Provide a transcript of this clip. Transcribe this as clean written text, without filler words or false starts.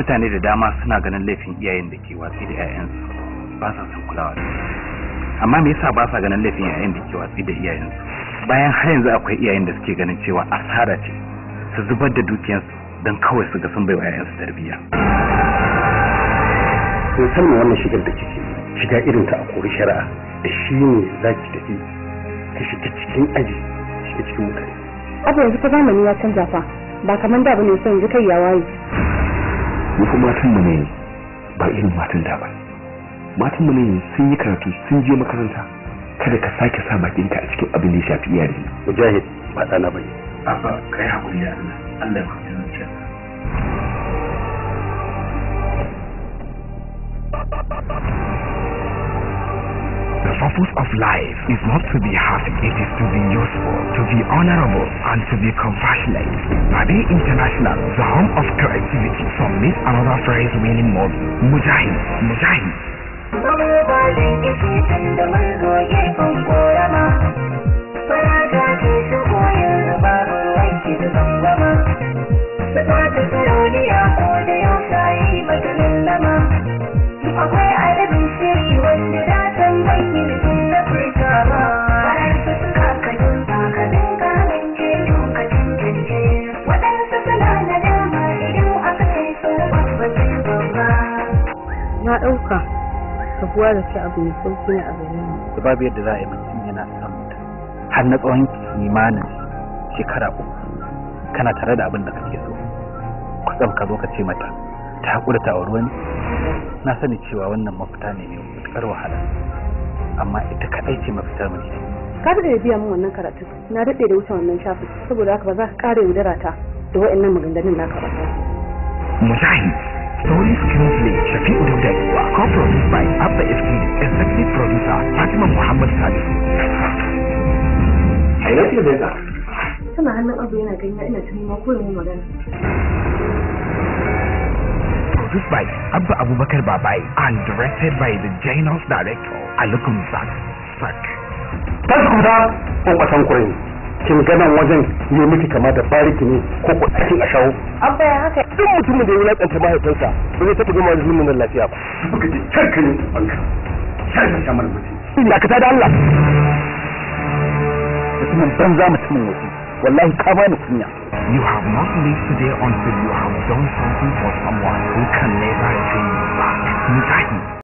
mutane da dama suna ganin laifin iyayen da ke watsi da 'ya'yansu ba sa son kulawa da amma me yasa ba sa ganin laifin 'ya'yan da ke watsi da iyayensu bayan har yanzu akwai iyayen da suke ganin cewa asara ce su zubar da dukiyarsu don kawai su ga sun bai wa 'ya'yansu tarbiyya. sun san wannan shigar da kike shiga irin ta a kori shari'a da shi ne za ki tafi ki shiga cikin aji shiga cikin mutane. Abu yanzu fa zamani ya canza fa ba kamar da bane son yanzu kai ya waye. Mu kuma matan mu ne ba irin matan da ba. Matan mu ne sun yi karatu sun je makaranta kada ka sake sa bakinka a cikin abin da ya shafi iyali. Mujahid ba dana bane. Abba kai hakuri da Allah. Allah ya kusa zuciya. The purpose of life is not to be happy, it is to be useful, to be honorable, and to be compassionate. Babe International, the home of creativity, submit another phrase meaning more. Mujahid, Mujahid. Na ɗauka sabuwa da ce abu mai sauki ne a gare ni. Babu yadda za a yi mutum yana son mutum har na tsawon kimanin shekara 3 kana tare da abin da kake so kusan ka zo ka ce mata ta haƙura ta auri wani. Na sani cewa wannan mafita ne mai matuƙar wahala amma ita kaɗai ce mafitar mu. Ka daɗe da biya min wannan karatu na daɗe da wuce wannan shafin saboda haka ba za ka ƙara yaudara ta da wa'annan maganganun naka ba. Mujahid. Story Screenplay Shafi'u Dauda, co-produced by Abba FTD, executive producer Fatima Muhammad Sadiq. Ina ce da Tana hannun abu yana gani ina tunanin ko yin magana. Produced by Abba Abubakar Babai and directed by the Janos director Alukum Sak. Taskuta ko kwasan kurai. Kin ganan wajen yi miki kama da bariki ne ko ko ɗakin a shawo. Abba ya haka. Duk mutumin da ya wulaƙanta mahaifinsa ba zai taɓa gama zulmin nan lafiya ba. Kuka ji kanka ne banka. Sai ka shamar mutum. Ya ka da Allah. Mutumin banza mutumin wasu. Wallahi ka bani kunya. You have not lived today until you have done something for someone who can never pay you back. Mujahid.